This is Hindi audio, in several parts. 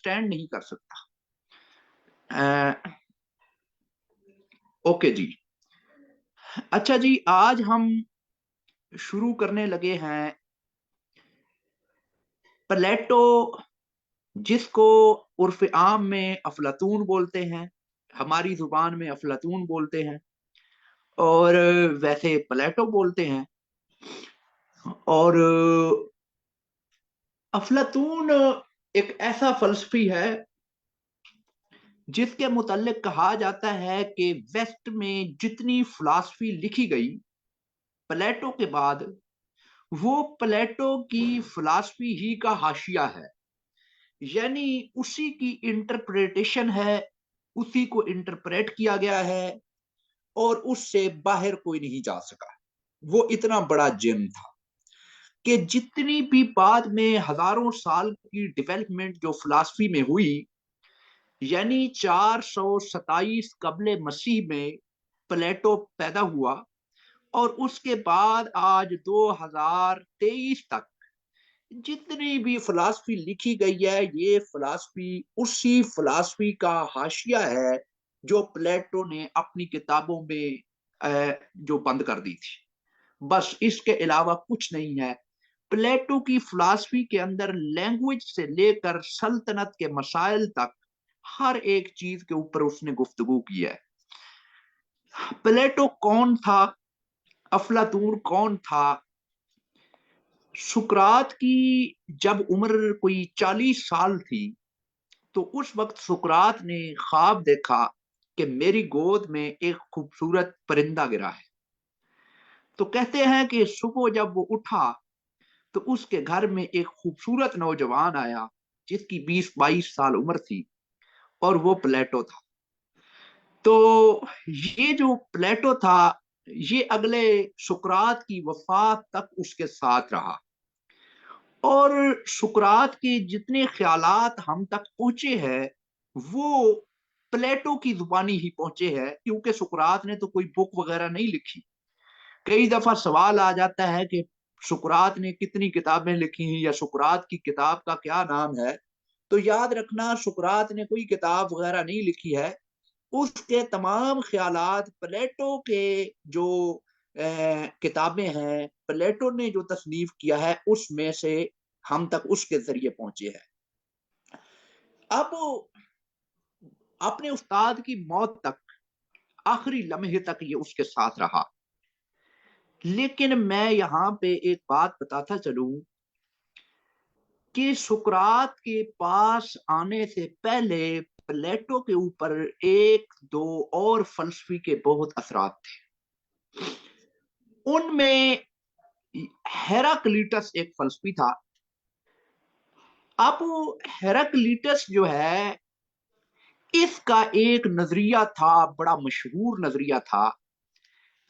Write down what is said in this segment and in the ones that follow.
अंडरस्टैंड नहीं कर सकता। ओके जी। अच्छा जी, आज हम शुरू करने लगे हैं प्लेटो, जिसको उर्फ आम में अफलातून बोलते हैं, हमारी जुबान में अफलातून बोलते हैं और वैसे प्लेटो बोलते हैं। और अफलातून एक ऐसा फलसफी है जिसके मुतल्लिक कहा जाता है कि वेस्ट में जितनी फिलॉसफी लिखी गई प्लेटो के बाद, वो प्लेटो की फिलॉसफी ही का हाशिया है। यानी उसी की इंटरप्रिटेशन है, उसी को इंटरप्रेट किया गया है और उससे बाहर कोई नहीं जा सका। वो इतना बड़ा जिन था कि जितनी भी बाद में हजारों साल की डेवलपमेंट जो फिलॉसफी में हुई, यानी 427 कबले मसीह में प्लेटो पैदा हुआ और उसके बाद आज 2023 तक जितनी भी फिलॉसफी लिखी गई है, ये फिलॉसफी उसी फिलॉसफी का हाशिया है जो प्लेटो ने अपनी किताबों में जो बंद कर दी थी। बस इसके अलावा कुछ नहीं है। प्लेटो की फिलॉसफी के अंदर लैंग्वेज से लेकर सल्तनत के मसाइल तक हर एक चीज के ऊपर उसने गुफ्तगू की है। प्लेटो कौन था? अफलातून कौन था? सुकरात की जब उम्र कोई 40 साल थी, तो उस वक्त सुकरात ने ख्वाब देखा कि मेरी गोद में एक खूबसूरत परिंदा गिरा है। तो कहते हैं कि सुबह जब वो उठा तो उसके घर में एक खूबसूरत नौजवान आया जिसकी 20-22 साल उम्र थी और वो प्लेटो था। तो ये जो प्लेटो था, ये अगले सुकरात की वफात तक उसके साथ रहा और सुकरात के जितने ख्यालात हम तक पहुंचे हैं, वो प्लेटो की जुबानी ही पहुंचे हैं, क्योंकि सुकरात ने तो कोई बुक वगैरह नहीं लिखी। कई दफा सवाल आ जाता है कि सुकरात ने कितनी किताबें लिखी हैं या सुकरात की किताब का क्या नाम है। तो याद रखना, सुकरात ने कोई किताब वगैरह नहीं लिखी है। उसके तमाम ख्यालात प्लेटो के जो किताबें हैं, प्लेटो ने जो तसनीफ किया है उसमें से हम तक उसके जरिए पहुंचे हैं। अब अपने उस्ताद की मौत तक, आखिरी लम्हे तक ये उसके साथ रहा। लेकिन मैं यहाँ पे एक बात बताता चलूं कि सुकरात के पास आने से पहले प्लेटो के ऊपर एक दो और फलसफी के बहुत असरात थे। उनमें हेराक्लीटस एक फलसफी था। अब हेराक्लीटस जो है, इसका एक नजरिया था, बड़ा मशहूर नजरिया था।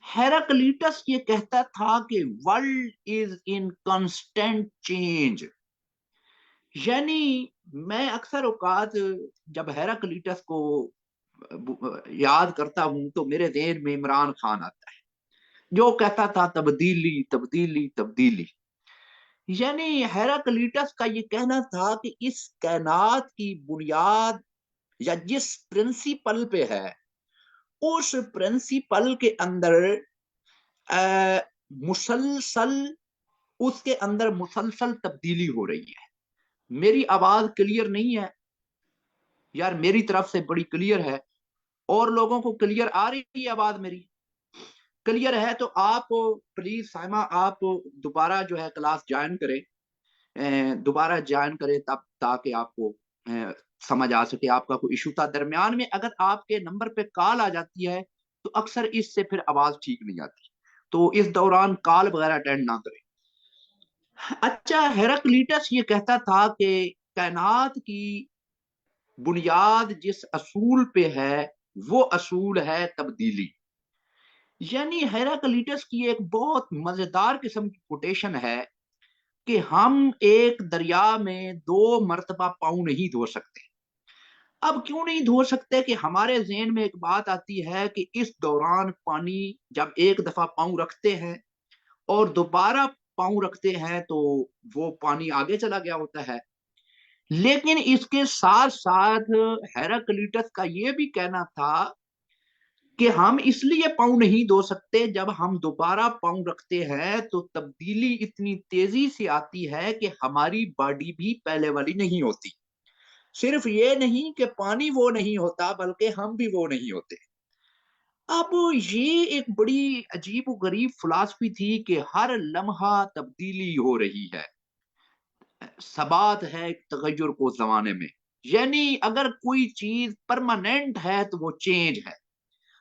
हेराक्लीटस ये कहता था कि world is in constant change. यानी मैं अक्सर औकात जब हेराक्लीटस को याद करता हूं तो मेरे ज़हन में इमरान खान आता है, जो कहता था तब्दीली तब्दीली तब्दीली। यानी हेराक्लीटस का ये कहना था कि इस कायनात की बुनियाद या जिस प्रिंसिपल पे है, उस प्रिंसिपल के अंदर अ, मुसलसल उसके अंदर मुसलसल तब्दीली हो रही है। मेरी आवाज क्लियर नहीं है यार? मेरी तरफ से बड़ी क्लियर है। और लोगों को क्लियर आ रही है आवाज? मेरी क्लियर है तो आप प्लीज साइमा, आप दोबारा जो है क्लास ज्वाइन करें, दोबारा ज्वाइन करें तब, ताकि आपको समझ आ सके। आपका कोई इशू था दरमियान में, अगर आपके नंबर पे कॉल आ जाती है तो अक्सर इससे फिर आवाज ठीक नहीं आती, तो इस दौरान कॉल वगैरह अटेंड ना करें। अच्छा, हेराक्लीटस ये कहता था कि कायनात की बुनियाद जिस असूल पे है, वो असूल है तब्दीली। यानी हेराक्लीटस की एक बहुत मजेदार किस्म की कोटेशन है कि हम एक दरिया में दो मर्तबा पाँव नहीं धो सकते। अब क्यों नहीं धो सकते? कि हमारे ज़हन में एक बात आती है कि इस दौरान पानी, जब एक दफा पाँव रखते हैं और दोबारा पाँव रखते हैं तो वो पानी आगे चला गया होता है। लेकिन इसके साथ साथ हेराक्लीटस का यह भी कहना था कि हम इसलिए पाँव नहीं धो सकते, जब हम दोबारा पाँव रखते हैं तो तब्दीली इतनी तेजी से आती है कि हमारी बॉडी भी पहले वाली नहीं होती। सिर्फ ये नहीं कि पानी वो नहीं होता, बल्कि हम भी वो नहीं होते। अब ये एक बड़ी अजीब व गरीब फिलॉसफी थी कि हर लम्हा तब्दीली हो रही है, सबात है एक तगय्युर को जमाने में। यानी अगर कोई चीज परमानेंट है तो वो चेंज है,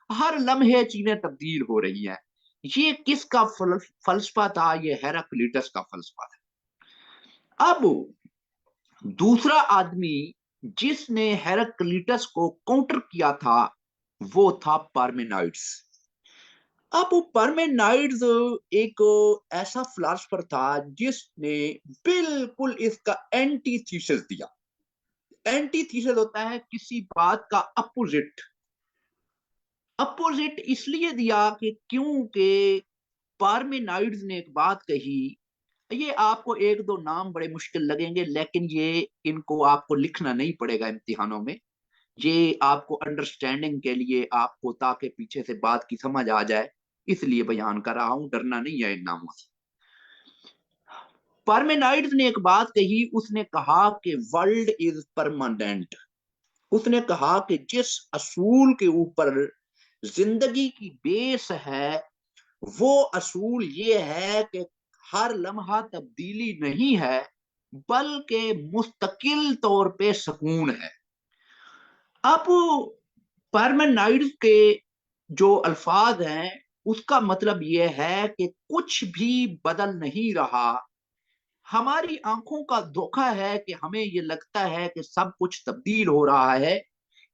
हर लम्हे चीजें तब्दील हो रही हैं। ये किसका फलसफा था? ये हेराक्लीटस का फलसफा था। अब दूसरा आदमी जिसने हेराक्लीटस को काउंटर किया था वो था पार्मेनाइड्स। अब पार्मेनाइड्स एक ऐसा फिलोसफर था जिसने बिल्कुल इसका एंटी थीसिस दिया। एंटी थीसिस होता है किसी बात का अपोजिट। अपोजिट इसलिए दिया कि क्योंकि पार्मेनाइड्स ने एक बात कही। ये आपको एक दो नाम बड़े मुश्किल लगेंगे, लेकिन ये इनको आपको लिखना नहीं पड़ेगा इम्तिहानों में। ये आपको अंडरस्टैंडिंग के लिए, आपको ताकि पीछे से बात की समझ आ जाए, इसलिए बयान कर रहा हूं, डरना नहीं है इन नामों से। पार्मेनाइड्स ने एक बात कही, उसने कहा कि वर्ल्ड इज परमानेंट। उसने कहा कि जिस असूल के ऊपर जिंदगी की बेस है वो असूल ये है कि हर लम्हा तब्दीली नहीं है, बल्कि मुस्तकिल तौर पे सुकून है। अब पार्मेनाइड्स के जो अल्फाज हैं उसका मतलब यह है कि कुछ भी बदल नहीं रहा। हमारी आंखों का धोखा है कि हमें ये लगता है कि सब कुछ तब्दील हो रहा है।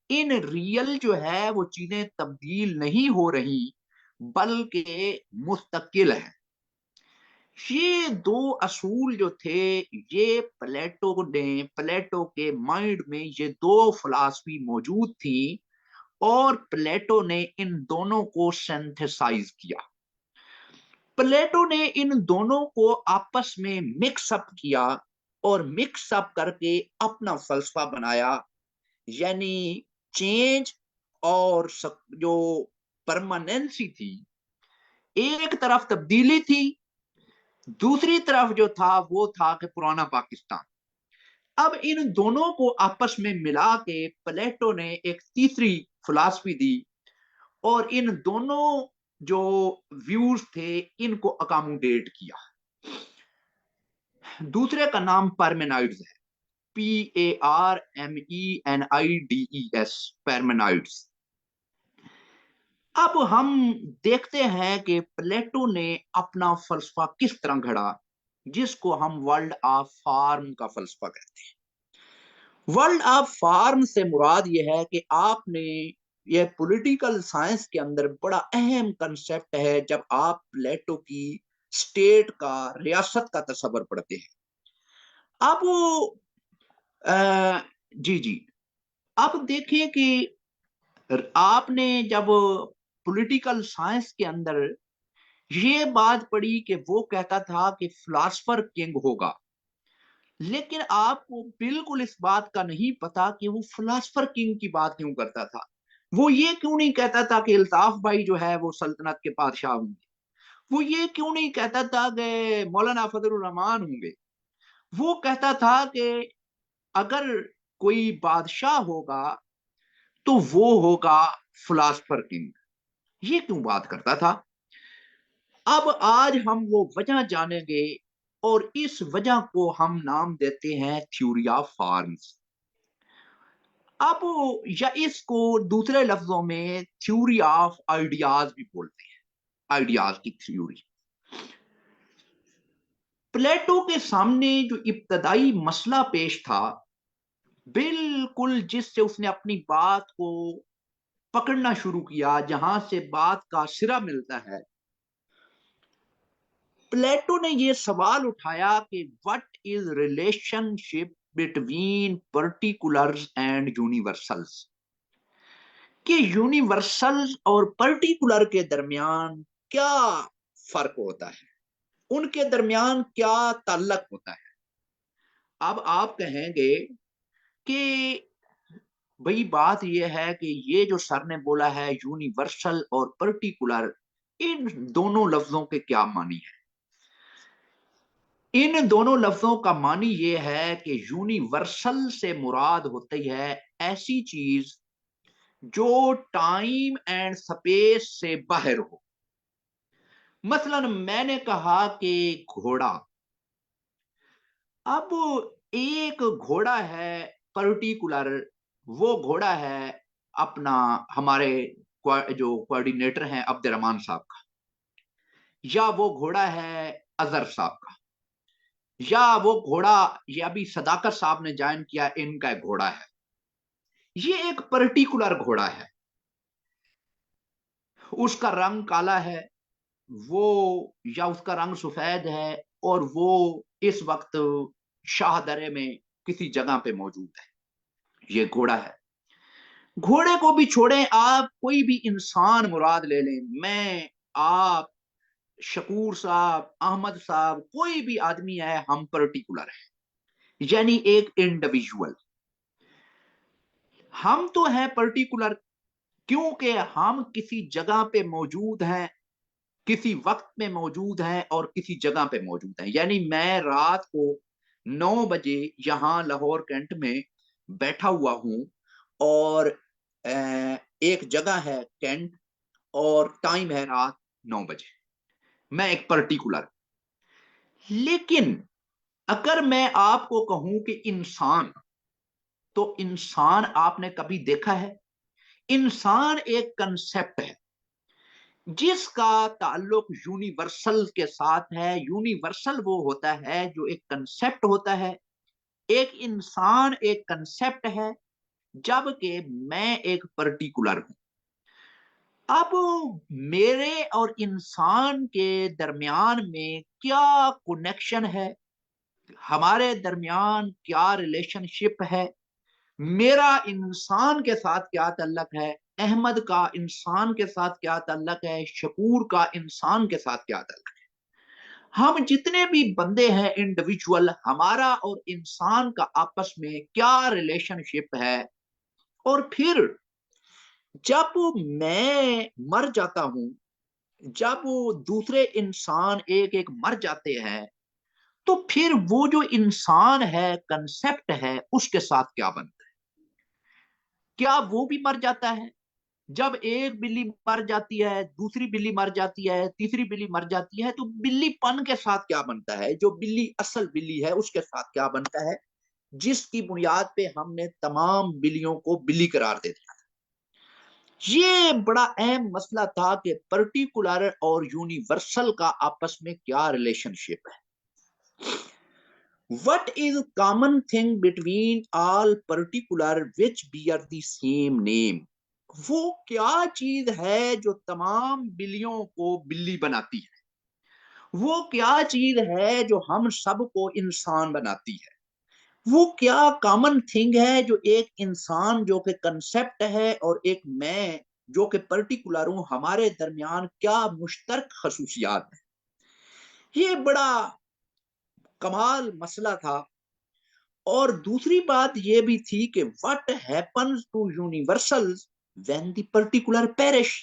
इन रियल जो है वो चीजें तब्दील नहीं हो रही, बल्कि मुस्तकिल है। ये दो असूल जो थे, ये प्लेटो के माइंड में ये दो फिलॉसफी मौजूद थी, और प्लेटो ने इन दोनों को सिंथेसाइज किया। प्लेटो ने इन दोनों को आपस में मिक्स अप किया और मिक्स अप करके अपना फलसफा बनाया। यानी चेंज और जो परमानेंसी थी, एक तरफ तब्दीली थी, दूसरी तरफ जो था वो था कि पुराना पाकिस्तान। अब इन दोनों को आपस में मिला के प्लेटो ने एक तीसरी फिलॉसफी दी, और इन दोनों जो व्यूज थे इनको अकोमोडेट किया। दूसरे का नाम पार्मेनाइड्स है, PARMENIDES, पार्मेनाइड्स। अब हम देखते हैं कि प्लेटो ने अपना फलसफा किस तरह घड़ा, जिसको हम वर्ल्ड ऑफ फॉर्म का फलसफा कहते हैं। वर्ल्ड ऑफ फॉर्म से मुराद यह है कि आपने, यह पॉलिटिकल साइंस के अंदर बड़ा अहम कंसेप्ट है जब आप प्लेटो की स्टेट का, रियासत का तस्वर पढ़ते हैं। अब जी जी, अब देखिए कि आपने जब पॉलिटिकल साइंस के अंदर ये बात पढ़ी कि वो कहता था कि फिलासफर किंग होगा, लेकिन आपको बिल्कुल इस बात का नहीं पता कि वो फिलासफर किंग की बात क्यों करता था। वो ये क्यों नहीं कहता था कि अल्ताफ भाई जो है वो सल्तनत के बादशाह होंगे। वो ये क्यों नहीं कहता था कि मौलाना फजलुर रहमान होंगे। वो कहता था कि अगर कोई बादशाह होगा तो वो होगा फिलासफर किंग। ये क्यों बात करता था? अब आज हम वो वजह जानेंगे, और इस वजह को हम नाम देते हैं थ्योरी ऑफ फॉर्म्स। अब या इसको दूसरे लफ्जों में थ्योरी ऑफ आइडियाज भी बोलते हैं, आइडियाज की थ्योरी। प्लेटो के सामने जो इब्तदाई मसला पेश था, बिल्कुल जिससे उसने अपनी बात को पकड़ना शुरू किया, जहां से बात का सिरा मिलता है, प्लेटो ने यह सवाल उठाया कि what is relationship between particulars and universals. कि यूनिवर्सल और पर्टिकुलर के दरमियान क्या फर्क होता है, उनके दरमियान क्या ताल्लुक होता है। अब आप कहेंगे कि भाई बात यह है कि ये जो सर ने बोला है यूनिवर्सल और पर्टिकुलर, इन दोनों लफ्जों के क्या मानी है? इन दोनों लफ्जों का मानी ये है कि यूनिवर्सल से मुराद होती है ऐसी चीज जो टाइम एंड स्पेस से बाहर हो। मसलन मैंने कहा कि घोड़ा। अब एक घोड़ा है पर्टिकुलर, वो घोड़ा है अपना हमारे जो कोऑर्डिनेटर हैं अब्दुर्रहमान साहब का, या वो घोड़ा है अजहर साहब का, या वो घोड़ा ये अभी सदाकत साहब ने ज्वाइन किया इनका एक घोड़ा है। ये एक पर्टिकुलर घोड़ा है, उसका रंग काला है, वो या उसका रंग सफेद है, और वो इस वक्त शाहदरे में किसी जगह पे मौजूद है। ये घोड़ा है। घोड़े को भी छोड़ें, आप कोई भी इंसान मुराद ले लें, मैं, आप, शकूर साहब, अहमद साहब, कोई भी आदमी है, हम पर्टिकुलर है, यानी एक इंडिविजुअल। हम तो हैं पर्टिकुलर क्योंकि हम किसी जगह पे मौजूद हैं, किसी वक्त में मौजूद हैं और किसी जगह पे मौजूद हैं। यानी मैं रात को 9 बजे यहां लाहौर कैंट में बैठा हुआ हूं, और एक जगह है कैंट, और टाइम है रात 9 बजे। मैं एक पर्टिकुलर। लेकिन अगर मैं आपको कहूं कि इंसान, तो इंसान आपने कभी देखा है? इंसान एक कंसेप्ट है जिसका ताल्लुक यूनिवर्सल के साथ है। यूनिवर्सल वो होता है जो एक कंसेप्ट होता है, एक इंसान एक कंसेप्ट है, जबकि मैं एक पर्टिकुलर हूं। अब मेरे और इंसान के दरमियान में क्या कनेक्शन है, हमारे दरमियान क्या रिलेशनशिप है, मेरा इंसान के साथ क्या तल्लक है, अहमद का इंसान के साथ क्या तल्लक है, शकूर का इंसान के साथ क्या तल्लक है, हम जितने भी बंदे हैं इंडिविजुअल, हमारा और इंसान का आपस में क्या रिलेशनशिप है। और फिर जब मैं मर जाता हूं, जब वो दूसरे इंसान एक एक मर जाते हैं, तो फिर वो जो इंसान है, कंसेप्ट है, उसके साथ क्या बनता है? क्या वो भी मर जाता है? जब एक बिल्ली मर जाती है, दूसरी बिल्ली मर जाती है, तीसरी बिल्ली मर जाती है, तो बिल्लीपन के साथ क्या बनता है? जो बिल्ली असल बिल्ली है उसके साथ क्या बनता है, जिसकी बुनियाद पे हमने तमाम बिल्लियों को बिल्ली करार दे दिया? ये बड़ा अहम मसला था कि पर्टिकुलर और यूनिवर्सल का आपस में क्या रिलेशनशिप है। What is a common thing between all particular which bear the same name? वो क्या चीज है जो तमाम बिल्लियों को बिल्ली बनाती है? वो क्या चीज है जो हम सबको इंसान बनाती है? वो क्या कॉमन थिंग है जो एक इंसान जो कि कंसेप्ट है और एक मैं जो कि पर्टिकुलर हूं, हमारे दरमियान क्या मुश्तरक खसूसियात है? ये बड़ा कमाल मसला था। और दूसरी बात यह भी थी कि what happens to universals when the particular perish.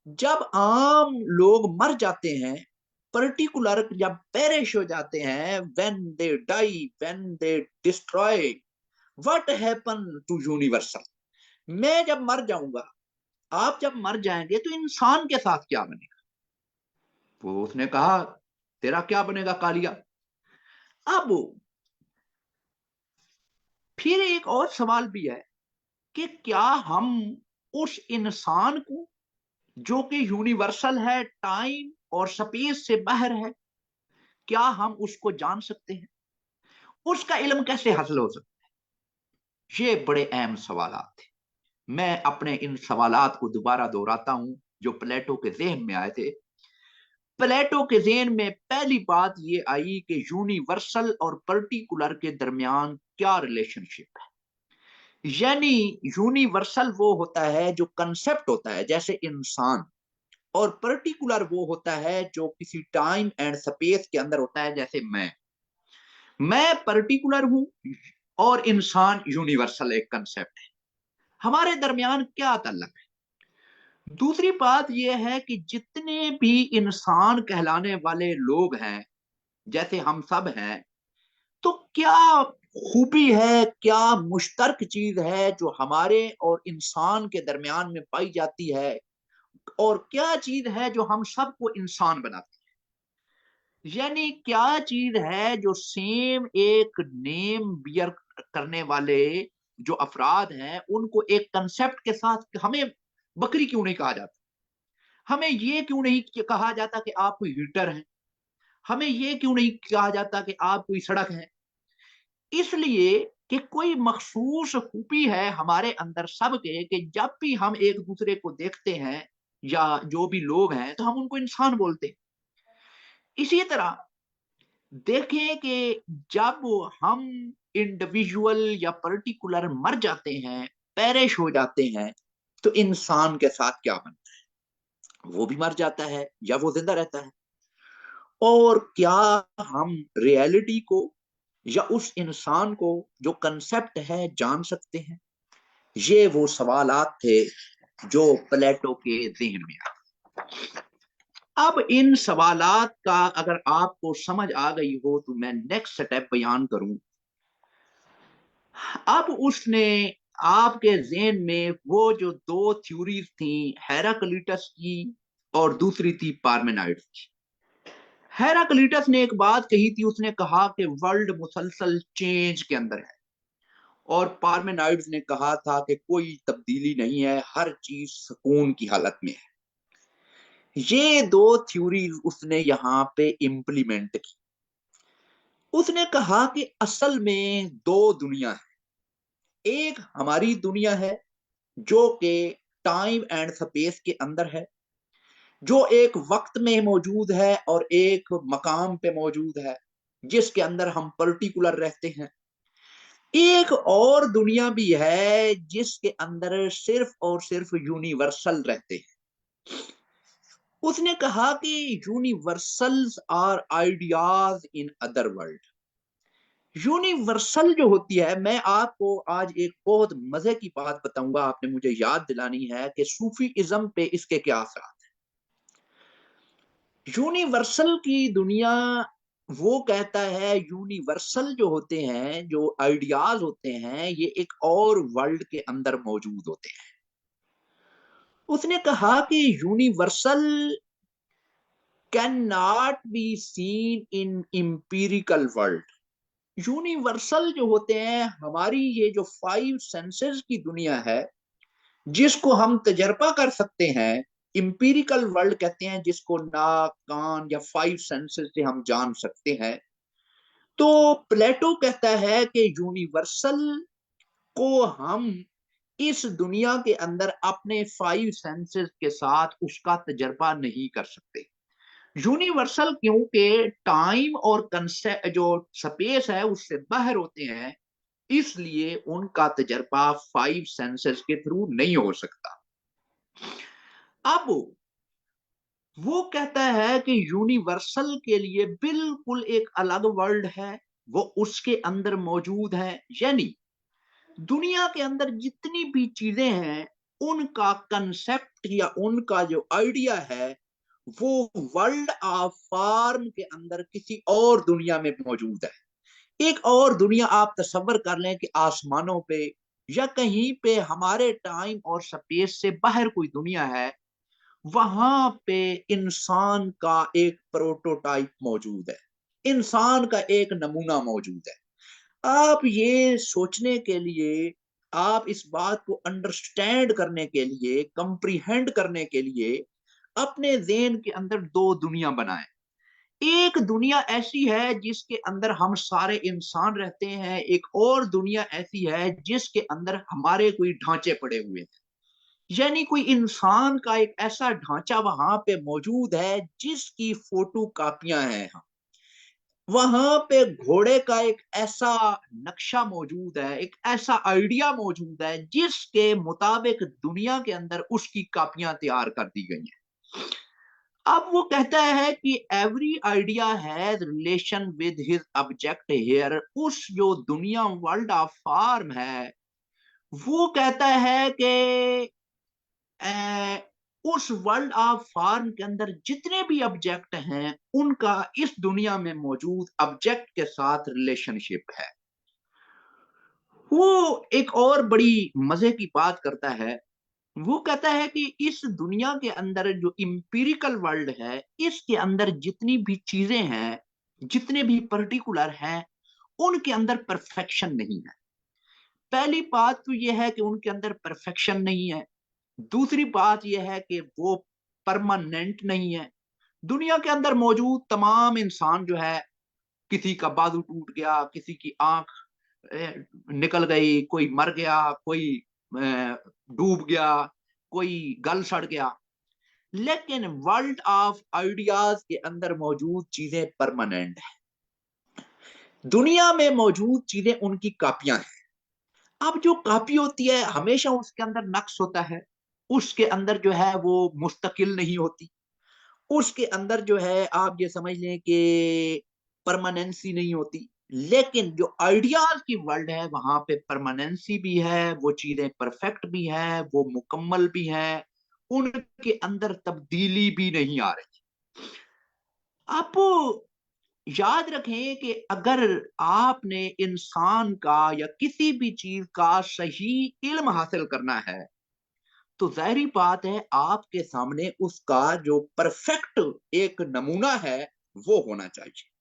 जब आम लोग मर जाते हैं, पर्टिकुलर जब पेरिश हो जाते हैं, when they die, when they destroy, what happen to universal? मैं जब मर जाऊंगा, आप जब मर जाएंगे, तो इंसान के साथ क्या बनेगा? वो उसने कहा, तेरा क्या बनेगा कालिया? अब फिर एक और सवाल भी है कि क्या हम उस इंसान को जो कि यूनिवर्सल है, टाइम और स्पेस से बाहर है, क्या हम उसको जान सकते हैं? उसका इल्म कैसे हासिल हो सकता है? ये बड़े अहम सवालात थे। मैं अपने इन सवालात को दोबारा दोहराता हूं जो प्लेटो के जहन में आए थे। प्लेटो के जहन में पहली बात ये आई कि यूनिवर्सल और पर्टिकुलर के दरमियान क्या रिलेशनशिप है। यानी यूनिवर्सल वो होता है जो कंसेप्ट होता है, जैसे इंसान, और पर्टिकुलर वो होता है जो किसी टाइम एंड स्पेस के अंदर होता है, जैसे मैं। मैं पर्टिकुलर हूं और इंसान यूनिवर्सल एक कंसेप्ट है। हमारे दरमियान क्या ताल्लुक है? दूसरी बात यह है कि जितने भी इंसान कहलाने वाले लोग हैं, जैसे हम सब हैं, तो क्या खूबी है, क्या मुश्तरक चीज है जो हमारे और इंसान के दरमियान में पाई जाती है, और क्या चीज है जो हम सबको इंसान बनाती है? यानी क्या चीज है जो सेम एक नेम बियर करने वाले जो अफराद हैं उनको एक कंसेप्ट के साथ, हमें बकरी क्यों नहीं कहा जाता? हमें ये क्यों नहीं कहा जाता कि आप कोई हीटर हैं? हमें ये क्यों नहीं कहा जाता कि आप कोई सड़क हैं? इसलिए कि कोई मखसूस खूबी है हमारे अंदर सबके कि जब भी हम एक दूसरे को देखते हैं या जो भी लोग हैं तो हम उनको इंसान बोलते हैं। इसी तरह देखें कि जब हम इंडिविजुअल या पर्टिकुलर मर जाते हैं, पेरिश हो जाते हैं, तो इंसान के साथ क्या बनता है? वो भी मर जाता है या वो जिंदा रहता है? और क्या हम रियलिटी को या उस इंसान को जो कंसेप्ट है जान सकते हैं? ये वो सवालात थे जो प्लेटो के जहन में आए। अब इन सवालात का अगर आपको समझ आ गई हो तो मैं नेक्स्ट स्टेप बयान करूं। अब उसने आपके जहन में वो जो दो थ्योरीज थी, हेराक्लिटस की और दूसरी थी पार्मेनाइड्स की। हेराक्लिटस ने एक बात कही थी, उसने कहा कि वर्ल्ड मुसलसल चेंज के अंदर है, और पार्मेनाइड्स ने कहा था कि कोई तब्दीली नहीं है, हर चीज सुकून की हालत में है। ये दो थ्योरीज उसने यहां पे इंप्लीमेंट की। उसने कहा कि असल में दो दुनिया है। एक हमारी दुनिया है जो कि टाइम एंड स्पेस के अंदर है, जो एक वक्त में मौजूद है और एक मकाम पे मौजूद है, जिसके अंदर हम पर्टिकुलर रहते हैं। एक और दुनिया भी है जिसके अंदर सिर्फ और सिर्फ यूनिवर्सल रहते हैं। उसने कहा कि universals are ideas in other world. Universal जो होती है, मैं आपको आज एक बहुत मजे की बात बताऊंगा, आपने मुझे याद दिलानी है कि सूफीइज्म पे इसके क्या असर। यूनिवर्सल की दुनिया वो कहता है, यूनिवर्सल जो होते हैं, जो आइडियाज होते हैं, ये एक और वर्ल्ड के अंदर मौजूद होते हैं। उसने कहा कि universal can not be seen in empirical world. Universal जो होते हैं, हमारी ये जो फाइव सेंसेस की दुनिया है, जिसको हम तजर्बा कर सकते हैं, इंपीरिकल वर्ल्ड कहते हैं जिसको नाक कान या फाइव सेंसेस से हम जान सकते हैं। तो प्लेटो कहता है कि यूनिवर्सल को हम इस दुनिया के अंदर अपने फाइव सेंसेस के साथ उसका तजर्बा नहीं कर सकते। यूनिवर्सल क्योंकि टाइम और कंसेप्ट जो स्पेस है उससे बाहर होते हैं, इसलिए उनका तजर्बा फाइव सेंसेस के थ्रू नहीं हो सकता। अब वो कहता है कि यूनिवर्सल के लिए बिल्कुल एक अलग वर्ल्ड है, वो उसके अंदर मौजूद है। यानी दुनिया के अंदर जितनी भी चीजें हैं, उनका कंसेप्ट या उनका जो आइडिया है, वो वर्ल्ड ऑफ फॉर्म के अंदर किसी और दुनिया में मौजूद है। एक और दुनिया आप तस्वर कर लें कि आसमानों पे या कहीं पे हमारे टाइम और स्पेस से बाहर कोई दुनिया है, वहां पे इंसान का एक प्रोटोटाइप मौजूद है, इंसान का एक नमूना मौजूद है। आप ये सोचने के लिए, आप इस बात को अंडरस्टैंड करने के लिए, कंप्रीहेंड करने के लिए अपने ज़हन के अंदर दो दुनिया बनाएं। एक दुनिया ऐसी है जिसके अंदर हम सारे इंसान रहते हैं, एक और दुनिया ऐसी है जिसके अंदर हमारे कोई ढांचे पड़े हुए हैं। यानी कोई इंसान का एक ऐसा ढांचा वहां पे मौजूद है जिसकी फोटो कापियां हैं। वहां पे घोड़े का एक ऐसा नक्शा मौजूद है, एक ऐसा आइडिया मौजूद है जिसके मुताबिक दुनिया के अंदर उसकी कापियां तैयार कर दी गई हैं। अब वो कहता है कि every idea has relation with his object here. उस जो दुनिया वर्ल्ड ऑफ फॉर्म है, वो कहता है कि उस वर्ल्ड ऑफ फॉर्म के अंदर जितने भी ऑब्जेक्ट हैं, उनका इस दुनिया में मौजूद ऑब्जेक्ट के साथ रिलेशनशिप है। वो एक और बड़ी मजे की बात करता है। वो कहता है कि इस दुनिया के अंदर जो इंपीरिकल वर्ल्ड है, इसके अंदर जितनी भी चीजें हैं, जितने भी पर्टिकुलर हैं, उनके अंदर परफेक्शन नहीं है। पहली बात तो यह है कि उनके अंदर परफेक्शन नहीं है। दूसरी बात यह है कि वो परमानेंट नहीं है। दुनिया के अंदर मौजूद तमाम इंसान जो है, किसी का बाजू टूट गया, किसी की आंख निकल गई, कोई मर गया, कोई डूब गया, कोई गल सड़ गया, लेकिन वर्ल्ड ऑफ आइडियाज के अंदर मौजूद चीजें परमानेंट है। दुनिया में मौजूद चीजें उनकी कापियां हैं। अब जो कॉपी होती है, हमेशा उसके अंदर नक्स होता है। उसके अंदर जो है वो मुस्तकिल नहीं होती। उसके अंदर जो है आप ये समझ लें कि परमानेंसी नहीं होती। लेकिन जो आइडियाज की वर्ल्ड है, वहां पे परमानेंसी भी है, वो चीजें परफेक्ट भी है, वो मुकम्मल भी है, उनके अंदर तब्दीली भी नहीं आ रही। आप याद रखें कि अगर आपने इंसान का या किसी भी चीज का सही इल्म हासिल करना है, तो जाहिर बात है आपके सामने उसका जो परफेक्ट एक नमूना है, वो होना चाहिए।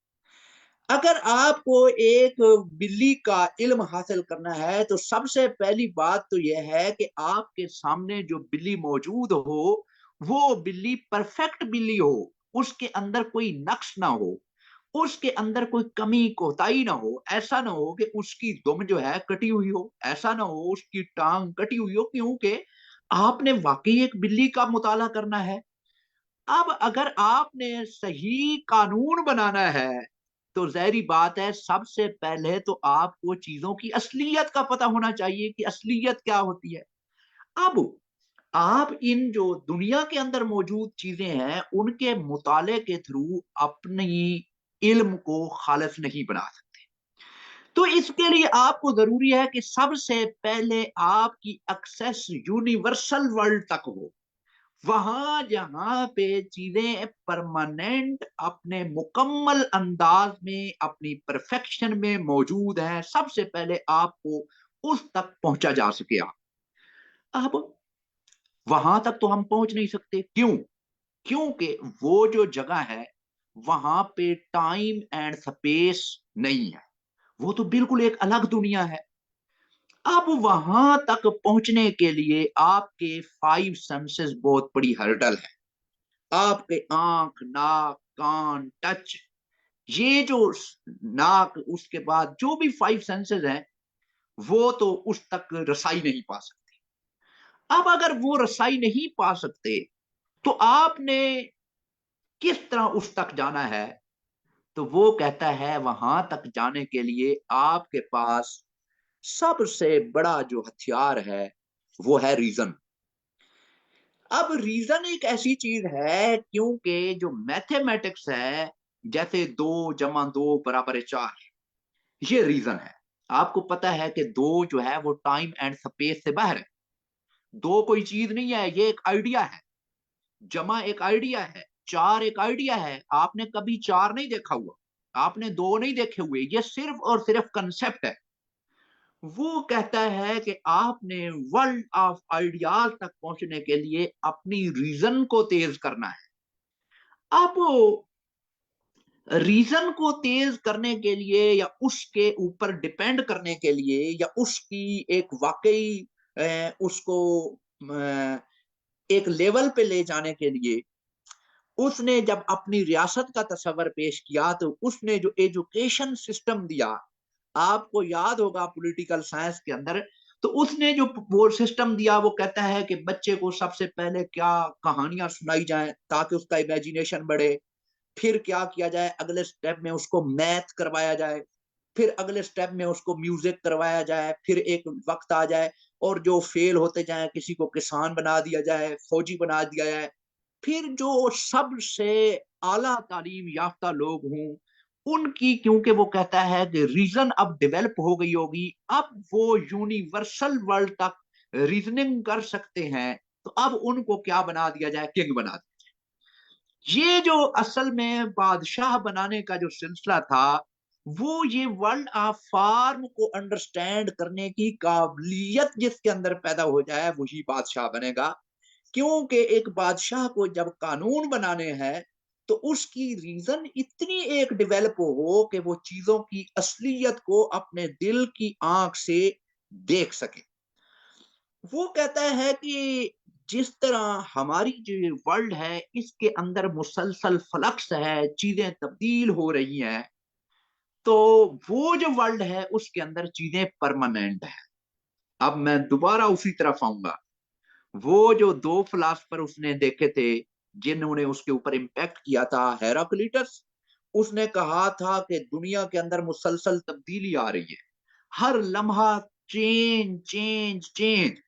अगर आपको एक बिल्ली का इल्म हासिल करना है, तो सबसे पहली बात तो यह है कि आपके सामने जो बिल्ली मौजूद हो, वो बिल्ली परफेक्ट बिल्ली हो, उसके अंदर कोई नक्श ना हो, उसके अंदर कोई कमी कोताही ना हो। ऐसा ना हो कि उसकी दुम जो है कटी हुई हो, ऐसा ना हो उसकी टांग कटी हुई हो, क्योंकि आपने वाकई एक बिल्ली का मुताला करना है। अब अगर आपने सही कानून बनाना है, तो ज़ाहिरी बात है सबसे पहले तो आपको चीज़ों की असलियत का पता होना चाहिए कि असलियत क्या होती है। अब आप इन जो दुनिया के अंदर मौजूद चीज़ें हैं, उनके मुताले के थ्रू अपनी इल्म को खालिस नहीं बना सकते। तो इसके लिए आपको ज़रूरी है कि सबसे पहले आपकी एक्सेस यूनिवर्सल वर्ल्ड तक हो। वहां जहां पे चीजें परमानेंट अपने मुकम्मल अंदाज में अपनी परफेक्शन में मौजूद है, सबसे पहले आपको उस तक पहुंचा जा सके। अब वहां तक तो हम पहुंच नहीं सकते। क्यों? क्योंकि वो जो जगह है, वहां पे टाइम एंड स्पेस नहीं है। वो तो बिल्कुल एक अलग दुनिया है। अब वहां तक पहुंचने के लिए आपके फाइव सेंसेस बहुत बड़ी हर्डल है। आपके आंख, नाक, कान, टच, ये जो नाक, उसके बाद जो भी फाइव सेंसेस हैं, वो तो उस तक रसाई नहीं पा सकते। अब अगर वो रसाई नहीं पा सकते, तो आपने किस तरह उस तक जाना है? तो वो कहता है वहां तक जाने के लिए आपके पास सबसे बड़ा जो हथियार है, वो है रीजन। अब रीजन एक ऐसी चीज है, क्योंकि जो मैथमेटिक्स है, जैसे 2 + 2 = 4, ये रीजन है। आपको पता है कि दो जो है वो टाइम एंड स्पेस से बाहर है। दो कोई चीज नहीं है, ये एक आइडिया है। जमा एक आइडिया है, चार एक आइडिया है। आपने कभी चार नहीं देखा हुआ, आपने दो नहीं देखे हुए, ये सिर्फ और सिर्फ कंसेप्ट है। वो कहता है कि आपने वर्ल्ड ऑफ आइडियाज तक पहुंचने के लिए अपनी रीजन को तेज करना है। आप रीजन को तेज करने के लिए या उसके ऊपर डिपेंड करने के लिए या उसकी एक वाकई उसको एक लेवल पे ले जाने के लिए, उसने जब अपनी रियासत का तस्वर पेश किया, तो उसने जो एजुकेशन सिस्टम दिया, आपको याद होगा पॉलिटिकल साइंस के अंदर, तो उसने जो वो सिस्टम दिया, वो कहता है कि बच्चे को सबसे पहले क्या कहानियां सुनाई जाए ताकि उसका इमेजिनेशन बढ़े। फिर क्या किया जाए, अगले स्टेप में उसको मैथ करवाया जाए, फिर अगले स्टेप में उसको म्यूजिक करवाया जाए, फिर एक वक्त आ जाए और जो फेल होते जाए किसी को किसान बना दिया जाए, फौजी बना दिया जाए, फिर जो सबसे आला तालीम याफ्ता लोग हों उनकी, क्योंकि वो कहता है कि रीजन अब डेवलप हो गई होगी, अब वो यूनिवर्सल वर्ल्ड तक रीजनिंग कर सकते हैं, तो अब उनको क्या बना दिया जाए, किंग बना दिया। ये जो असल में बादशाह बनाने का जो सिलसिला था, वो ये वर्ल्ड ऑफ फार्म को अंडरस्टैंड करने की काबिलियत जिसके अंदर पैदा हो जाए वही बादशाह बनेगा। क्योंकि एक बादशाह को जब कानून बनाने हैं तो उसकी रीजन इतनी एक डेवलप हो कि वो चीजों की असलियत को अपने दिल की आंख से देख सके। वो कहता है कि जिस तरह हमारी जो वर्ल्ड है इसके अंदर मुसलसल फ्लक्स है, चीजें तब्दील हो रही हैं, तो वो जो वर्ल्ड है उसके अंदर चीजें परमानेंट है। अब मैं दोबारा उसी तरफ आऊंगा। वो जो दो फिलासफर उसने देखे थे जिन्होंने उसके ऊपर इम्पैक्ट किया था, हेराक्लिटस, उसने कहा था कि दुनिया के अंदर मुसलसल तब्दीली आ रही है, हर लम्हा चेंज चेंज चेंज।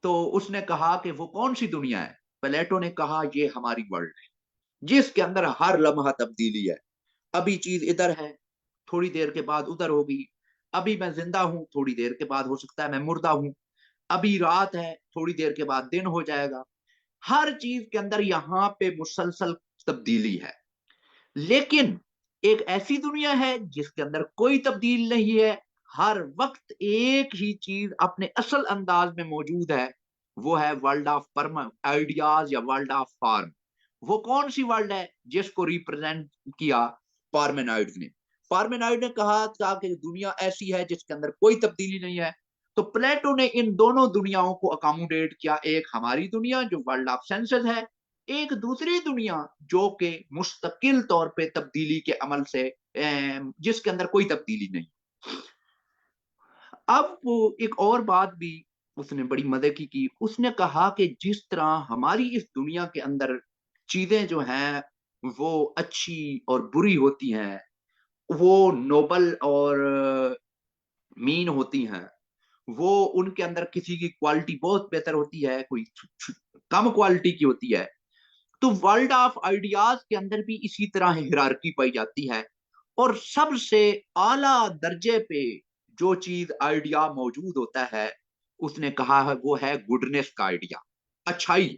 तो उसने कहा कि वो कौन सी दुनिया है? प्लेटो ने कहा ये हमारी वर्ल्ड है जिसके अंदर हर लम्हा तब्दीली है। अभी चीज इधर है, थोड़ी देर के बाद उधर होगी। अभी मैं जिंदा हूं, थोड़ी देर के बाद हो सकता है मैं मुर्दा हूं। अभी रात है, थोड़ी देर के बाद दिन हो जाएगा। हर चीज के अंदर यहाँ पे मुसलसल तब्दीली है। लेकिन एक ऐसी दुनिया है जिसके अंदर कोई तब्दील नहीं है, हर वक्त एक ही चीज अपने असल अंदाज में मौजूद है। वो है वर्ल्ड ऑफ परम आइडियाज या वर्ल्ड ऑफ फॉर्म। वो कौन सी वर्ल्ड है जिसको रिप्रेजेंट किया पार्मेनाइड्स ने? पार्मेनाइड ने कहा था कि दुनिया ऐसी है जिसके अंदर कोई तब्दीली नहीं है। तो प्लेटो ने इन दोनों दुनियाओं को अकोमोडेट किया, एक हमारी दुनिया जो वर्ल्ड ऑफ सेंसेस है, एक दूसरी दुनिया जो कि मुस्तकिल तौर पे तब्दीली के अमल से जिसके अंदर कोई तब्दीली नहीं। अब वो एक और बात भी उसने बड़ी मदद की उसने कहा कि जिस तरह हमारी इस दुनिया के अंदर चीजें जो हैं वो अच्छी और बुरी होती हैं, वो नोबल और मीन होती हैं, वो उनके अंदर किसी की क्वालिटी बहुत बेहतर होती है, कोई कम क्वालिटी की होती है। तो वर्ल्ड ऑफ आइडियाज के अंदर भी इसी तरह हिरारकी पाई जाती है। और सबसे आला दर्जे पे जो चीज आइडिया मौजूद होता है, उसने कहा है वो है गुडनेस का आइडिया, अच्छाई।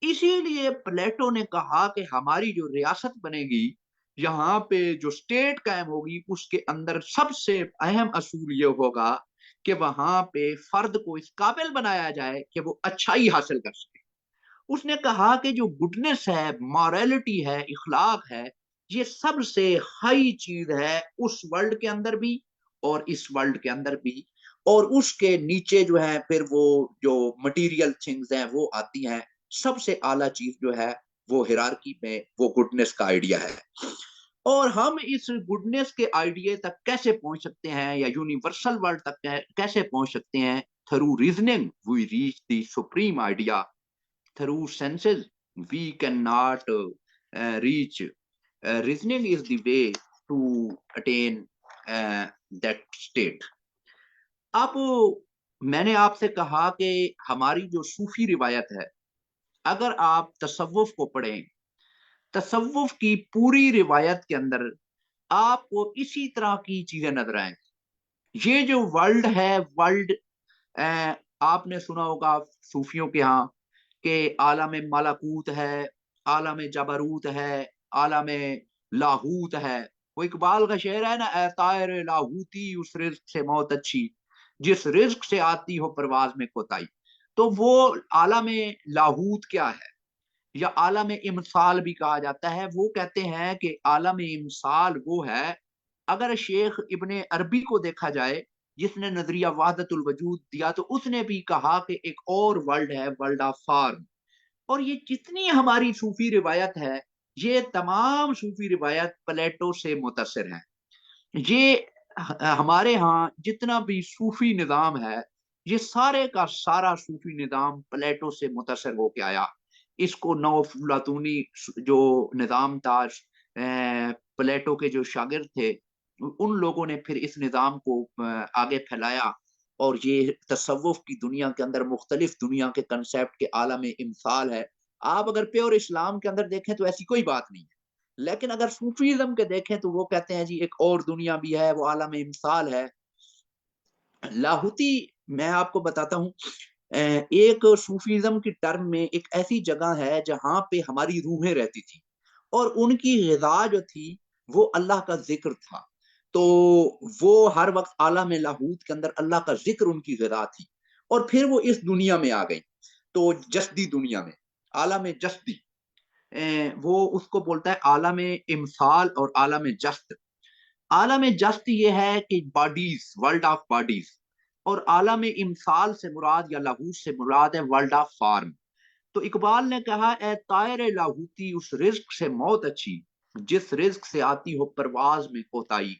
इसीलिए प्लेटो ने कहा कि हमारी जो रियासत बनेगी, यहाँ पे जो स्टेट कायम होगी, उसके अंदर सबसे अहम असूल ये होगा कि वहां पे फर्द को इस काबिल बनाया जाए कि वो अच्छाई हासिल कर सके। उसने कहा कि जो गुडनेस है, मॉरलिटी है, इखलाक है, ये सबसे हाई चीज है उस वर्ल्ड के अंदर भी और इस वर्ल्ड के अंदर भी। और उसके नीचे जो है फिर वो जो मटेरियल थिंग्स हैं वो आती हैं। सबसे आला चीज जो है वो हिरारकी में वो गुडनेस का आइडिया है। और हम इस गुडनेस के आइडिया तक कैसे पहुंच सकते हैं या यूनिवर्सल वर्ल्ड तक कैसे पहुंच सकते हैं? Through reasoning we reach the supreme idea. through senses we cannot reach. Reasoning is the way to attain that state. अब मैंने आपसे कहा कि हमारी जो सूफी रिवायत है, अगर आप तसव्वुफ को पढ़ें, तसव्वुफ की पूरी रिवायत के अंदर आपको इसी तरह की चीजें नजर आएंगी। ये जो वर्ल्ड है, वर्ल्ड आपने सुना होगा सूफियों के यहाँ कि आलम मलाकूत है, आलम जबरूत है, आलम लाहूत है। वो इकबाल का शेर है ना, ए तायर लाहूती उस रिज्क से मौत अच्छी, जिस रिज्क से आती हो परवाज में कोताही। तो वो आलम लाहूत क्या है या आलम इमसाल भी कहा जाता है। वो कहते हैं कि आलम इमसाल वो है, अगर शेख इब्ने अरबी को देखा जाए जिसने नजरिया वहदतुल वजूद दिया, तो उसने भी कहा कि एक और वर्ल्ड है, वर्ल्ड ऑफ फार्म। और ये जितनी हमारी सूफी रिवायत है, ये तमाम सूफी रिवायत प्लेटो से मुतासिर है। ये हमारे यहाँ जितना भी सूफी निज़ाम है, ये सारे का सारा सूफी निज़ाम प्लेटो से मुतासिर होके आया। इसको नौ अफलातूनी जो निज़ाम था, प्लेटो के जो शागिर्द थे, उन लोगों ने फिर इस निज़ाम को आगे फैलाया। और ये तसव्वुफ की दुनिया के अंदर मुख्तलिफ दुनिया के कंसेप्ट के आलम इमसाल है, आप अगर प्योर इस्लाम के अंदर देखें तो ऐसी कोई बात नहीं है, लेकिन अगर सूफीज्म के देखें तो वो कहते हैं जी एक और दुनिया भी है, वो आलम इमसाल है। लाहौती, मैं आपको बताता हूँ, एक सूफीज्म की टर्म में एक ऐसी जगह है जहां पे हमारी रूहें रहती थी, और उनकी ग़िज़ा जो थी वो अल्लाह का जिक्र था। तो वो हर वक्त आलम लाहूत के अंदर अल्लाह का जिक्र उनकी ग़िज़ा थी, और फिर वो इस दुनिया में आ गई। तो जस्दी दुनिया में, आलम जस्दी, वो उसको बोलता है आलम इमसाल और आलम जस्त। आलम जस्त ये है कि बॉडीज, वर्ल्ड ऑफ बॉडीज, और आलम इमसाल से मुराद या लाहूत से मुराद है वर्ल्ड ऑफ फॉर्म। तो इकबाल ने कहा, ए तायर लाहूती उस रिज्क से मौत अच्छी, जिस रिज्क से आती हो परवाज में कोताही।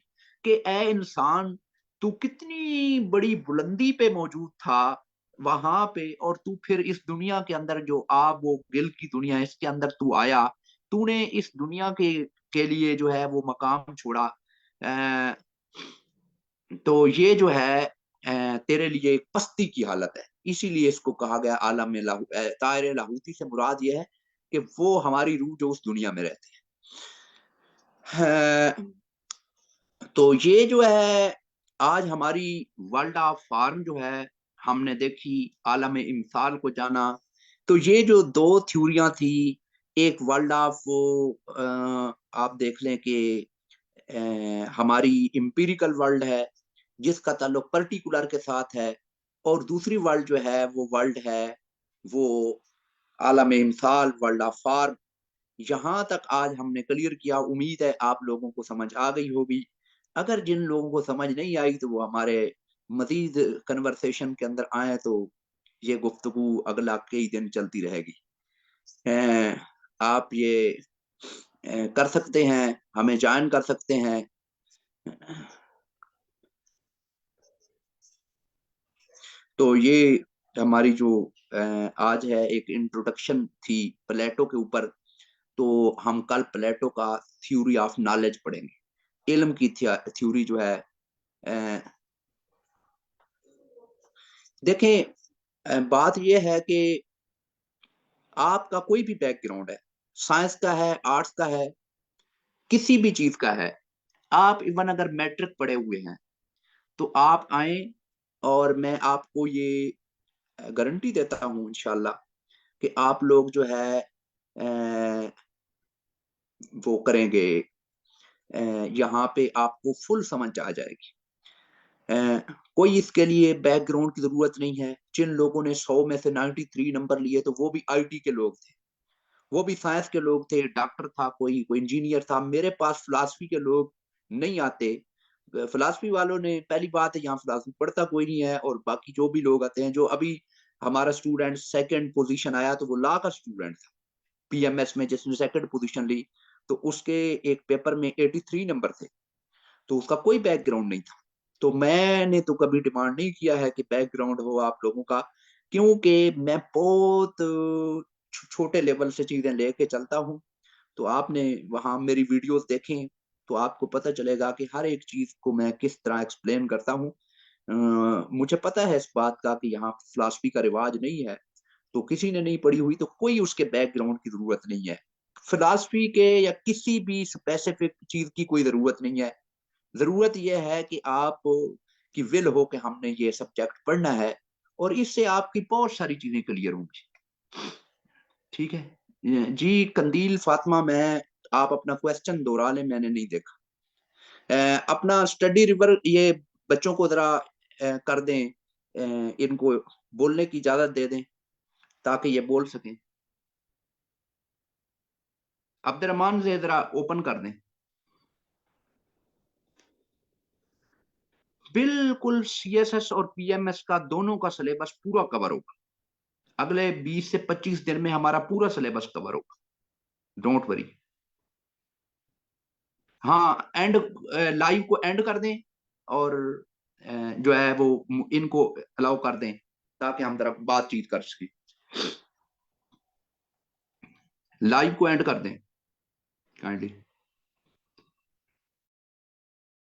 कि ए इंसान, तू कितनी बड़ी बुलंदी पे मौजूद था वहां पे, और तू फिर इस दुनिया के अंदर जो आप वो गिल की दुनिया है इसके अंदर तू आया, तूने इस दुनिया के लिए जो है वो मकाम छोड़ा। तो ये जो है तेरे लिए एक पस्ती की हालत है, इसीलिए इसको कहा गया आलम लाहू। तायर लाहूती से मुराद ये है कि वो हमारी रूह जो उस दुनिया में रहती है। तो ये जो है आज हमारी वर्ल्ड ऑफ फॉर्म जो है हमने देखी, आलम इमसाल को जाना। तो ये जो दो थ्योरियां थी, एक वर्ल्ड ऑफ, आप देख लें कि हमारी इंपीरिकल वर्ल्ड है जिसका ताल्लुक पर्टिकुलर के साथ है, और दूसरी वर्ल्ड जो है वो वर्ल्ड है वो आलम इमसाल, वर्ल्ड ऑफ फॉर्म। यहाँ तक आज हमने क्लियर किया, उम्मीद है आप लोगों को समझ आ गई होगी। अगर जिन लोगों को समझ नहीं आई तो वो हमारे मजीद कन्वर्सेशन के अंदर आए, तो ये गुफ्तगू अगला कई दिन चलती रहेगी। आप ये कर सकते हैं, हमें ज्वाइन कर सकते हैं। तो ये हमारी जो आज है एक इंट्रोडक्शन थी प्लेटो के ऊपर। तो हम कल प्लेटो का थ्योरी ऑफ नॉलेज पढ़ेंगे, इल्म की थ्योरी जो है। अ, देखें, बात यह है कि आपका कोई भी बैकग्राउंड है, साइंस का है, आर्ट्स का है, किसी भी चीज का है, आप इवन अगर मैट्रिक पढ़े हुए हैं तो आप आए, और मैं आपको ये गारंटी देता हूँ इंशाल्लाह कि आप लोग जो है वो करेंगे, यहाँ पे आपको फुल समझ आ जाएगी। कोई इसके लिए बैकग्राउंड की जरूरत नहीं है। जिन लोगों ने 100 में से 93 नंबर लिए तो वो भी आईटी के लोग थे, वो भी साइंस के लोग थे, डॉक्टर था, कोई कोई इंजीनियर था। मेरे पास फिलासफी के लोग नहीं आते। फिलासफी वालों ने, पहली बात है यहाँ फिलासफी पढ़ता कोई नहीं है, और बाकी जो भी लोग आते हैं, जो अभी हमारा स्टूडेंट सेकंड पोजीशन आया तो वो लॉ का स्टूडेंट था पीएमएस में, जिसने सेकंड पोजीशन ली, तो उसके एक पेपर में 83 नंबर थे, तो उसका कोई बैकग्राउंड नहीं था। तो मैंने तो कभी डिमांड नहीं किया है कि बैकग्राउंड हो आप लोगों का, क्योंकि मैं बहुत छोटे लेवल से चीजें लेके चलता हूँ। तो आपने वहां मेरी वीडियोस देखें तो आपको पता चलेगा कि हर एक चीज को मैं किस तरह एक्सप्लेन करता हूँ। मुझे पता है इस बात का कि यहाँ फिलासफी का रिवाज नहीं है, तो किसी ने नहीं पढ़ी हुई तो कोई उसके बैकग्राउंड की जरूरत नहीं है। फिलासफी के या किसी भी स्पेसिफिक चीज की कोई जरूरत नहीं है। जरूरत यह है कि आप की विल हो कि हमने ये सब्जेक्ट पढ़ना है, और इससे आपकी बहुत सारी चीजें क्लियर होंगी। ठीक है जी। कंदील फातिमा, मैं, आप अपना क्वेश्चन दोहरा लें, मैंने नहीं देखा। अपना स्टडी रिवर ये बच्चों को जरा कर दें, इनको बोलने की इजाजत दे दें ताकि ये बोल सकें। अब्दुलरहमान से जरा ओपन कर दें। बिल्कुल सीएसएस और पीएमएस का दोनों का सिलेबस पूरा कवर होगा। अगले 20 से 25 दिन में हमारा पूरा सिलेबस कवर होगा, डोंट वरी। हाँ, एंड, लाइव को एंड कर दें, और जो है वो इनको अलाउ कर दें ताकि हम तरफ बातचीत कर सकें। लाइव को एंड कर दें काइंडली।